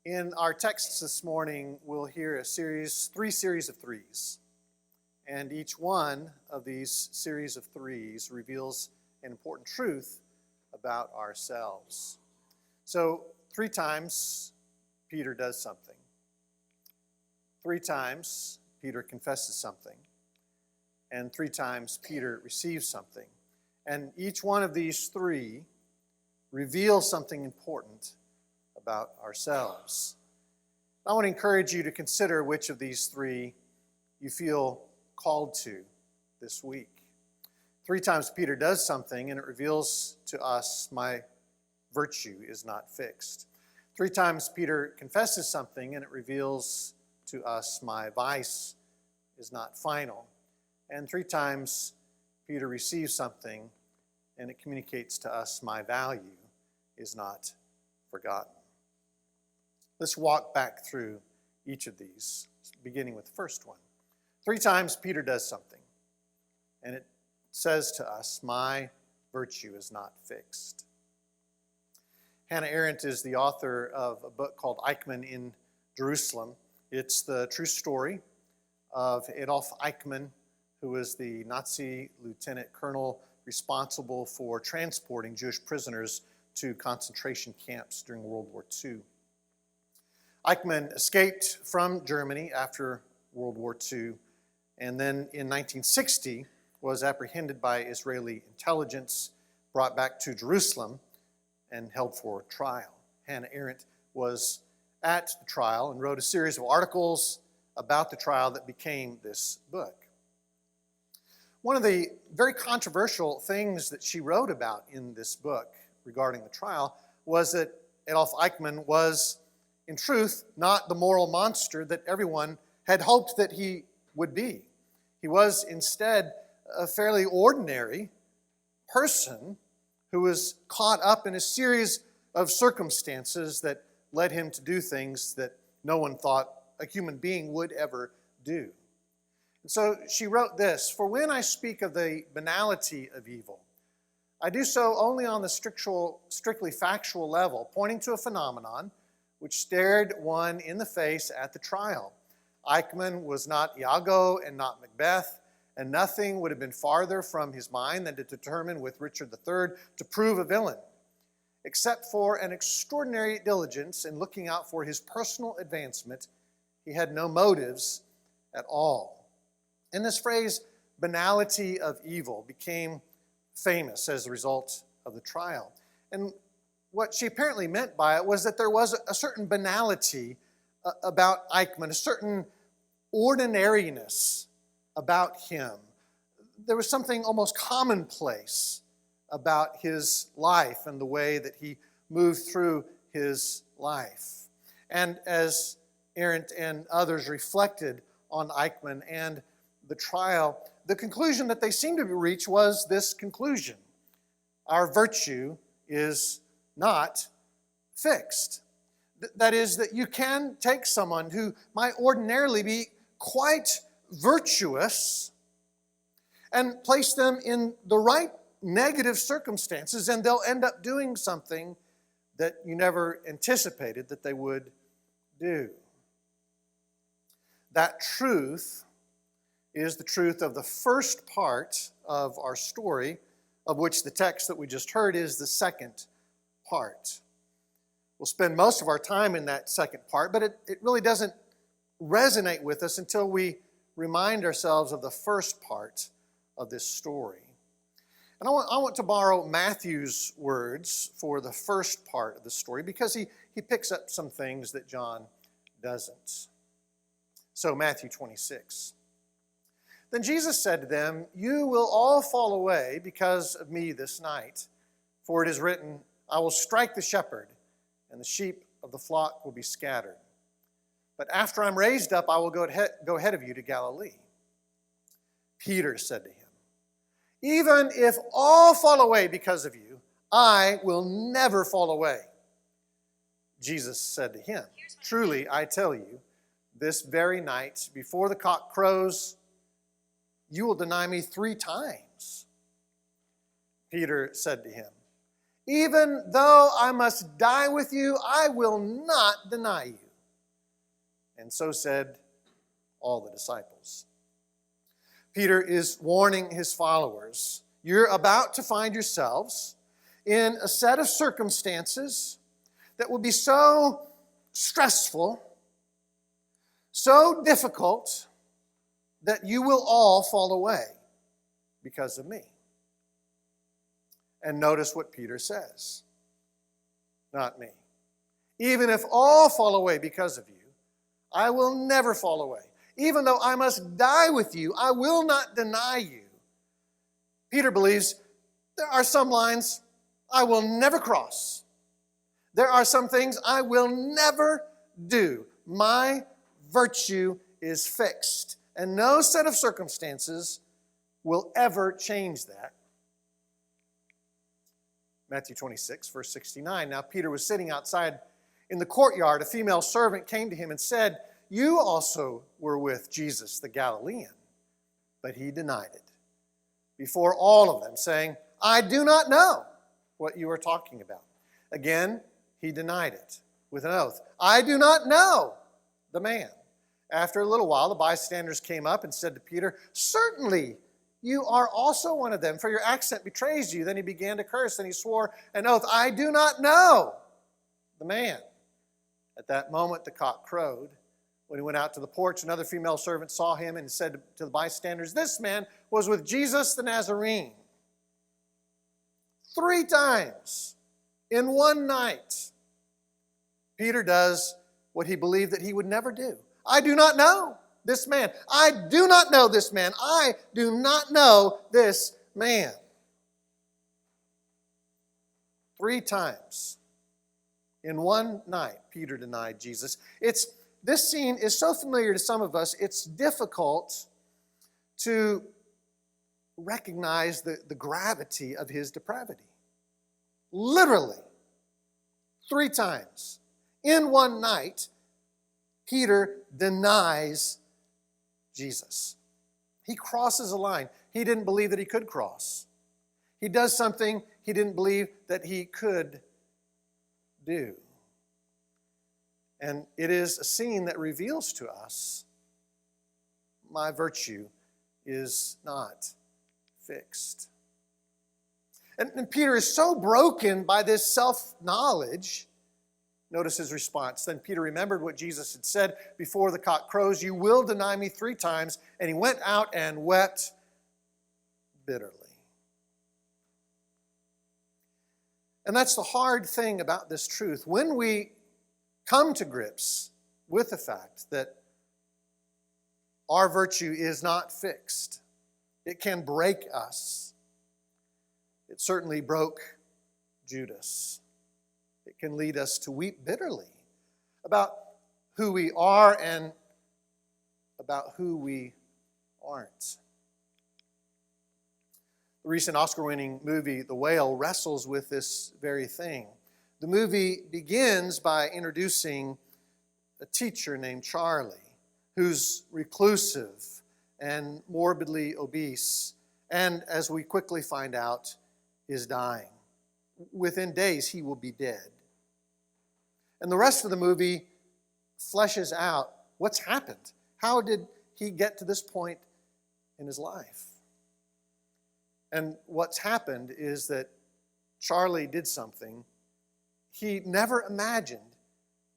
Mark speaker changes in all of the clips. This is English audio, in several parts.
Speaker 1: In our texts this morning, we'll hear three series of threes. And each one of these series of threes reveals an important truth about ourselves. So, 3 times Peter does something. 3 times Peter confesses something. And 3 times Peter receives something. And each one of these 3 reveals something important about ourselves. I want to encourage you to consider which of these 3 you feel called to this week. 3 times Peter does something and it reveals to us, my virtue is not fixed. 3 times Peter confesses something and it reveals to us, my vice is not final. And 3 times Peter receives something and it communicates to us, my value is not forgotten. Let's walk back through each of these, beginning with the first one. 3 times Peter does something, and it says to us, my virtue is not fixed. Hannah Arendt is the author of a book called Eichmann in Jerusalem. It's the true story of Adolf Eichmann, who was the Nazi lieutenant colonel responsible for transporting Jewish prisoners to concentration camps during World War II. Eichmann escaped from Germany after World War II, and then in 1960 was apprehended by Israeli intelligence, brought back to Jerusalem, and held for trial. Hannah Arendt was at the trial and wrote a series of articles about the trial that became this book. One of the very controversial things that she wrote about in this book regarding the trial was that Adolf Eichmann was, in truth, not the moral monster that everyone had hoped that he would be. He was instead a fairly ordinary person who was caught up in a series of circumstances that led him to do things that no one thought a human being would ever do. And so she wrote this, "For when I speak of the banality of evil, I do so only on the strictly factual level, pointing to a phenomenon which stared one in the face at the trial. Eichmann was not Iago and not Macbeth, and nothing would have been farther from his mind than to determine with Richard III to prove a villain. Except for an extraordinary diligence in looking out for his personal advancement, he had no motives at all." And this phrase, banality of evil, became famous as a result of the trial. And what she apparently meant by it was that there was a certain banality about Eichmann, a certain ordinariness about him. There was something almost commonplace about his life and the way that he moved through his life. And as Arendt and others reflected on Eichmann and the trial, the conclusion that they seemed to reach was this conclusion: our virtue is not fixed. That is, that you can take someone who might ordinarily be quite virtuous and place them in the right negative circumstances, and they'll end up doing something that you never anticipated that they would do. That truth is the truth of the first part of our story, of which the text that we just heard is the second part. We'll spend most of our time in that second part, but it really doesn't resonate with us until we remind ourselves of the first part of this story. And I want to borrow Matthew's words for the first part of the story because he picks up some things that John doesn't. So Matthew 26. "Then Jesus said to them, 'You will all fall away because of me this night. For it is written, I will strike the shepherd, and the sheep of the flock will be scattered. But after I'm raised up, I will go ahead of you to Galilee.' Peter said to him, 'Even if all fall away because of you, I will never fall away.' Jesus said to him, 'Truly, I tell you, this very night, before the cock crows, you will deny me 3 times. Peter said to him, Even though I must die with you, I will not deny you. And so said all the disciples. Peter is warning his followers, you're about to find yourselves in a set of circumstances that will be so stressful, so difficult, that you will all fall away because of me. And notice what Peter says. Not me. Even if all fall away because of you, I will never fall away. Even though I must die with you, I will not deny you. Peter believes there are some lines I will never cross. There are some things I will never do. My virtue is fixed, and no set of circumstances will ever change that. Matthew 26, verse 69. Now Peter was sitting outside in the courtyard. A female servant came to him and said, you also were with Jesus the Galilean. But he denied it before all of them, saying, I do not know what you are talking about. Again, he denied it with an oath. I do not know the man. After a little while, the bystanders came up and said to Peter, certainly you are also one of them, for your accent betrays you. Then he began to curse, and he swore an oath, I do not know the man. At that moment, the cock crowed. When he went out to the porch, another female servant saw him and said to the bystanders, this man was with Jesus the Nazarene. 3 times in one night, Peter does what he believed that he would never do. I do not know this man. I do not know this man. I do not know this man. 3 times in one night, Peter denied Jesus. This scene is so familiar to some of us, it's difficult to recognize the gravity of his depravity. Literally, 3 times in one night, Peter denies Jesus. He crosses a line he didn't believe that he could cross. He does something he didn't believe that he could do. And it is a scene that reveals to us, my virtue is not fixed. And Peter is so broken by this self-knowledge. Notice his response. Then Peter remembered what Jesus had said before the cock crows, you will deny me 3 times. And he went out and wept bitterly. And that's the hard thing about this truth. When we come to grips with the fact that our virtue is not fixed, it can break us. It certainly broke Judas. It can lead us to weep bitterly about who we are and about who we aren't. The recent Oscar-winning movie, The Whale, wrestles with this very thing. The movie begins by introducing a teacher named Charlie, who's reclusive and morbidly obese, and as we quickly find out, is dying. Within days, he will be dead. And the rest of the movie fleshes out what's happened. How did he get to this point in his life? And what's happened is that Charlie did something he never imagined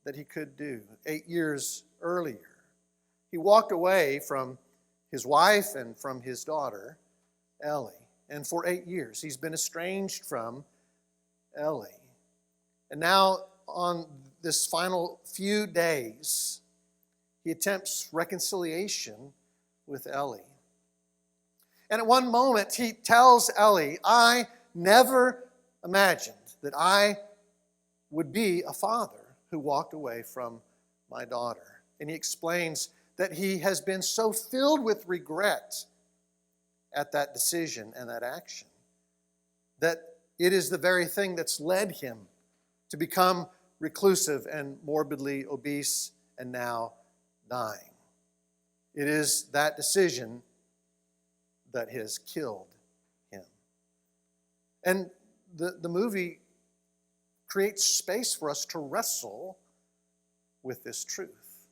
Speaker 1: that he could do 8 years earlier. He walked away from his wife and from his daughter, Ellie. And for 8 years, he's been estranged from Ellie. And now, on this final few days, he attempts reconciliation with Ellie. And at one moment, he tells Ellie, I never imagined that I would be a father who walked away from my daughter. And he explains that he has been so filled with regret at that decision and that action that it is the very thing that's led him to become reclusive and morbidly obese and now dying. It is that decision that has killed him. And the movie creates space for us to wrestle with this truth.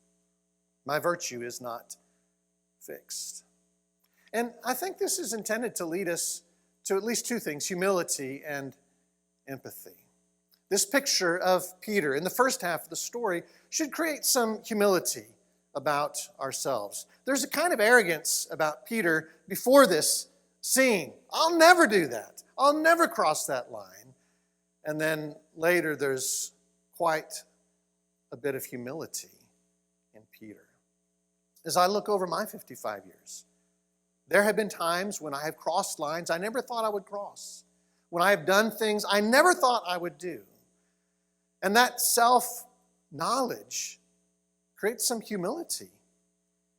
Speaker 1: My virtue is not fixed. And I think this is intended to lead us to at least two things: humility and empathy. This picture of Peter in the first half of the story should create some humility about ourselves. There's a kind of arrogance about Peter before this scene. I'll never do that. I'll never cross that line. And then later there's quite a bit of humility in Peter. As I look over my 55 years, there have been times when I have crossed lines I never thought I would cross, when I have done things I never thought I would do. And that self-knowledge creates some humility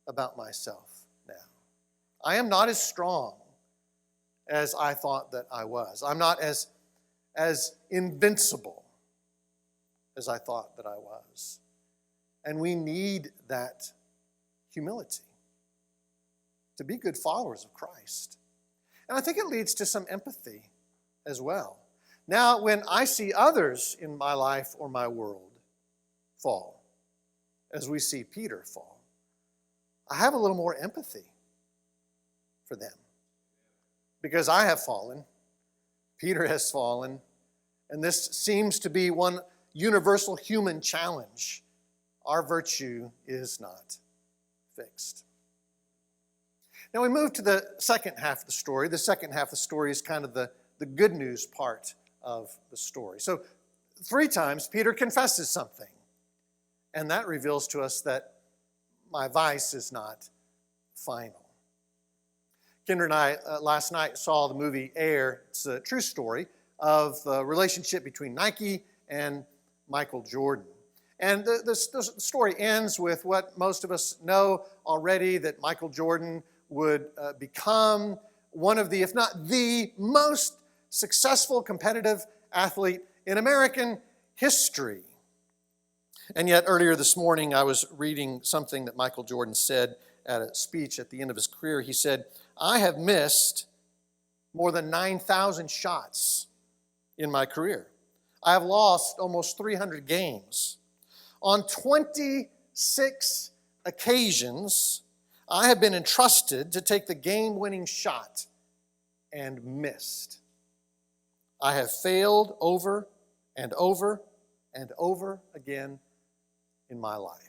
Speaker 1: about myself now. I am not as strong as I thought that I was. I'm not as invincible as I thought that I was. And we need that humility to be good followers of Christ. And I think it leads to some empathy as well. Now, when I see others in my life or my world fall, as we see Peter fall, I have a little more empathy for them. Because I have fallen, Peter has fallen, and this seems to be one universal human challenge. Our virtue is not fixed. Now we move to the second half of the story. The second half of the story is kind of the good news part of the story. So 3 times Peter confesses something, and that reveals to us that my vice is not final. Kendra and I last night saw the movie Air. It's a true story of the relationship between Nike and Michael Jordan. And the story ends with what most of us know already, that Michael Jordan would become one of the, if not the most successful competitive athlete in American history. And yet earlier this morning I was reading something that Michael Jordan said at a speech at the end of his career. He said, "I have missed more than 9,000 shots in my career. I have lost almost 300 games. On 26 occasions, I have been entrusted to take the game-winning shot and missed. I have failed over and over and over again in my life."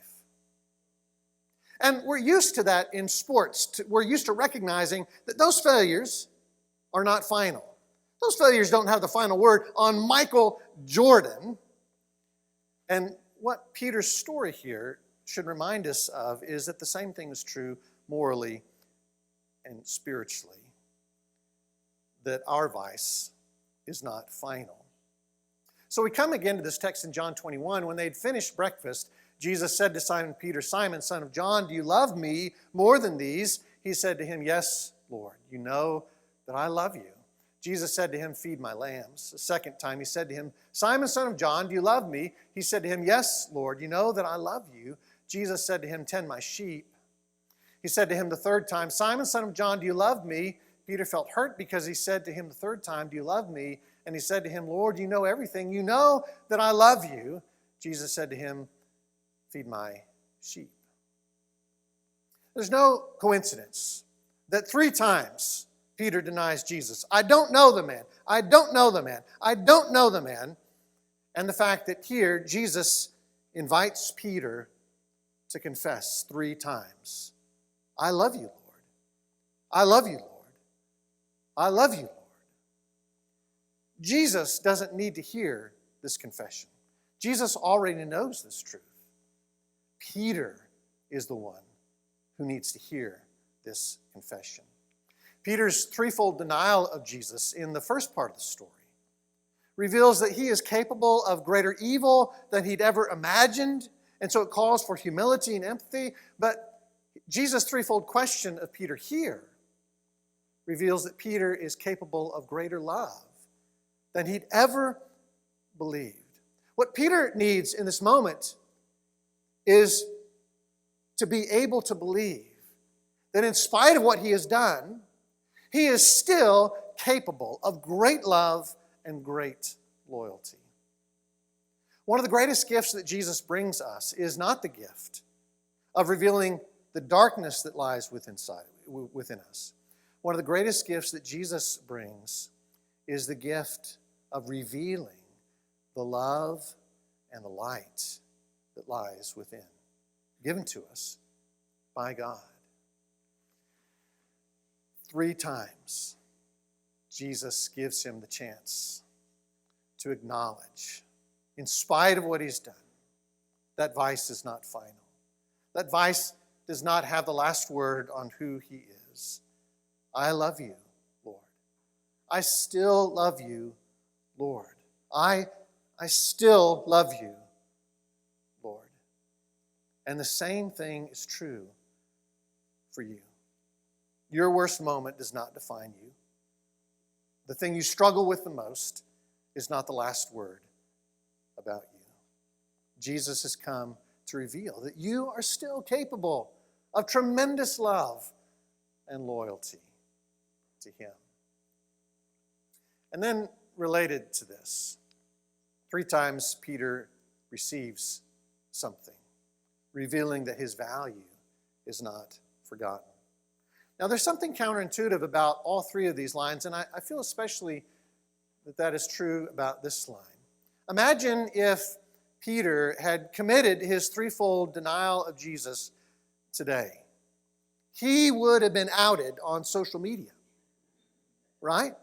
Speaker 1: And we're used to that in sports. We're used to recognizing that those failures are not final. Those failures don't have the final word on Michael Jordan. And what Peter's story here should remind us of is that the same thing is true morally and spiritually, that our vice is not final. So we come again to this text in John 21. When they'd finished breakfast, Jesus said to Simon Peter, "Simon, son of John, do you love me more than these?" He said to him, "Yes, Lord, you know that I love you." Jesus said to him, "Feed my lambs." The second time he said to him, "Simon, son of John, do you love me?" He said to him, "Yes, Lord, you know that I love you." Jesus said to him, "Tend my sheep." He said to him the third time, "Simon, son of John, do you love me?" Peter felt hurt because he said to him the third time, "Do you love me?" And he said to him, "Lord, you know everything. You know that I love you." Jesus said to him, "Feed my sheep." There's no coincidence that 3 times Peter denies Jesus. "I don't know the man. I don't know the man. I don't know the man." And the fact that here Jesus invites Peter to confess 3 times, "I love you, Lord. I love you, Lord. I love you, Lord." Jesus doesn't need to hear this confession. Jesus already knows this truth. Peter is the one who needs to hear this confession. Peter's threefold denial of Jesus in the first part of the story reveals that he is capable of greater evil than he'd ever imagined, and so it calls for humility and empathy. But Jesus' threefold question of Peter here reveals that Peter is capable of greater love than he'd ever believed. What Peter needs in this moment is to be able to believe that in spite of what he has done, he is still capable of great love and great loyalty. One of the greatest gifts that Jesus brings us is not the gift of revealing the darkness that lies within us. One of the greatest gifts that Jesus brings is the gift of revealing the love and the light that lies within, given to us by God. 3 times, Jesus gives him the chance to acknowledge, in spite of what he's done, that vice is not final. That vice does not have the last word on who he is. I love you, Lord. I still love you, Lord. I still love you, Lord. And the same thing is true for you. Your worst moment does not define you. The thing you struggle with the most is not the last word about you. Jesus has come to reveal that you are still capable of tremendous love and loyalty to him. And then, related to this, 3 times Peter receives something, revealing that his value is not forgotten. Now, there's something counterintuitive about all 3 of these lines, and I feel especially that is true about this line. Imagine if Peter had committed his 3-fold denial of Jesus today. He would have been outed on social media, right?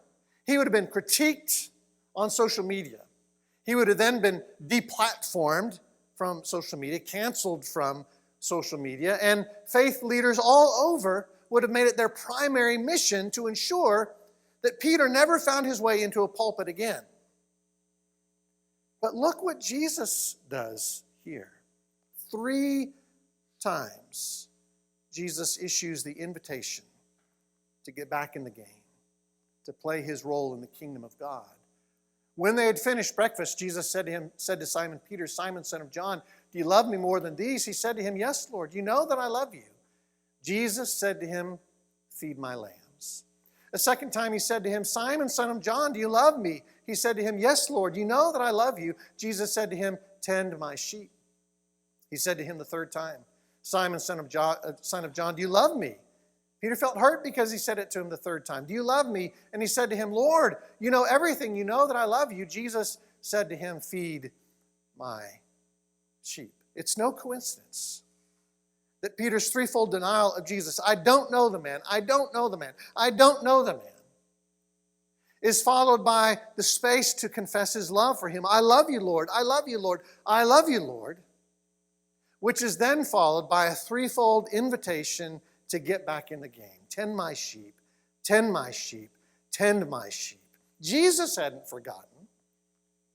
Speaker 1: He would have been critiqued on social media. He would have then been deplatformed from social media, canceled from social media, and faith leaders all over would have made it their primary mission to ensure that Peter never found his way into a pulpit again. But look what Jesus does here. 3 times, Jesus issues the invitation to get back in the game, to play his role in the kingdom of God. When they had finished breakfast, Jesus said to Simon Peter, Simon, son of John, do you love me more than these? He said to him, yes, Lord, you know that I love you. Jesus said to him, feed my lambs. A second time he said to him, Simon, son of John, do you love me? He said to him, yes, Lord, you know that I love you. Jesus said to him, tend my sheep. He said to him the 3rd time, Simon, son of John, do you love me? Peter felt hurt because he said it to him the 3rd time. Do you love me? And he said to him, Lord, you know everything. You know that I love you. Jesus said to him, feed my sheep. It's no coincidence that Peter's 3-fold denial of Jesus, I don't know the man, I don't know the man, I don't know the man, is followed by the space to confess his love for him. I love you, Lord, I love you, Lord, I love you, Lord, which is then followed by a 3-fold invitation to get back in the game. Tend my sheep, tend my sheep, tend my sheep. Jesus hadn't forgotten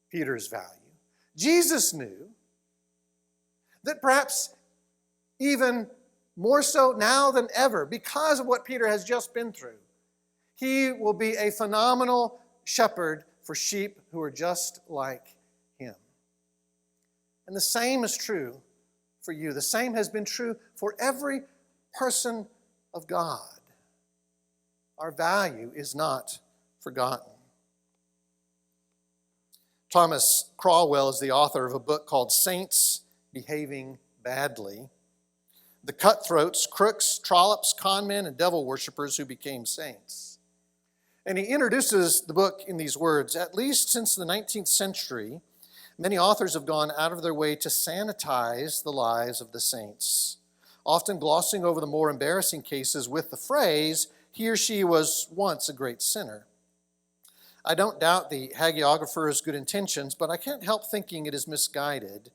Speaker 1: Peter's value. Jesus knew that perhaps even more so now than ever, because of what Peter has just been through, he will be a phenomenal shepherd for sheep who are just like him. And the same is true for you. The same has been true for every person of God. Our value is not forgotten. Thomas Cromwell is the author of a book called Saints Behaving Badly. The cutthroats, crooks, trollops, conmen, and devil worshippers who became saints. And he introduces the book in these words, at least since the 19th century, many authors have gone out of their way to sanitize the lives of the saints, often glossing over the more embarrassing cases with the phrase, he or she was once a great sinner. I don't doubt the hagiographer's good intentions, but I can't help thinking it is misguided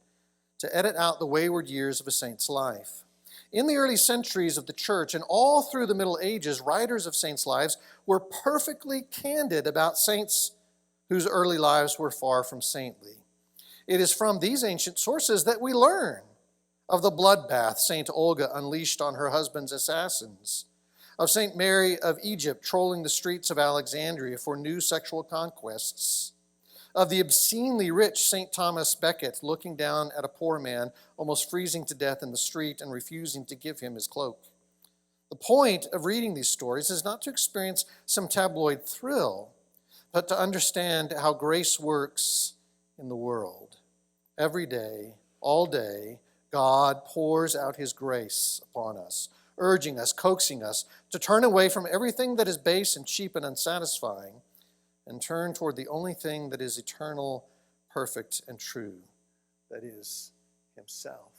Speaker 1: to edit out the wayward years of a saint's life. In the early centuries of the church and all through the Middle Ages, writers of saints' lives were perfectly candid about saints whose early lives were far from saintly. It is from these ancient sources that we learn of the bloodbath St. Olga unleashed on her husband's assassins, of St. Mary of Egypt trolling the streets of Alexandria for new sexual conquests, of the obscenely rich St. Thomas Becket looking down at a poor man almost freezing to death in the street and refusing to give him his cloak. The point of reading these stories is not to experience some tabloid thrill, but to understand how grace works in the world, every day, all day, God pours out his grace upon us, urging us, coaxing us to turn away from everything that is base and cheap and unsatisfying and turn toward the only thing that is eternal, perfect, and true, that is himself.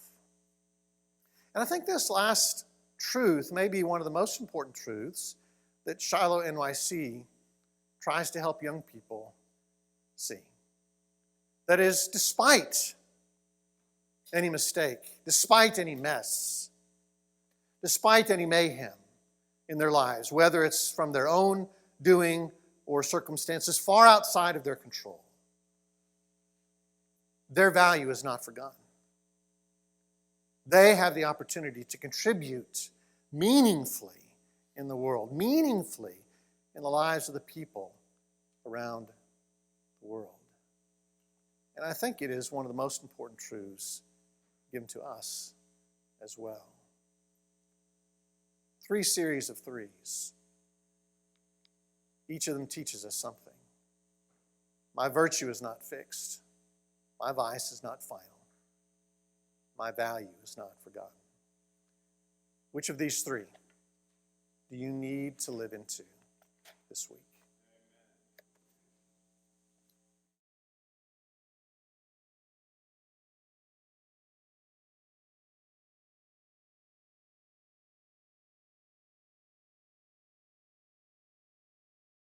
Speaker 1: And I think this last truth may be one of the most important truths that Shiloh NYC tries to help young people see. That is, despite any mistake, despite any mess, despite any mayhem in their lives, whether it's from their own doing or circumstances far outside of their control, their value is not forgotten. They have the opportunity to contribute meaningfully in the world, meaningfully in the lives of the people around the world. And I think it is one of the most important truths given to us as well. 3 series of 3s. Each of them teaches us something. My virtue is not fixed. My vice is not final. My value is not forgotten. Which of these 3 do you need to live into this week?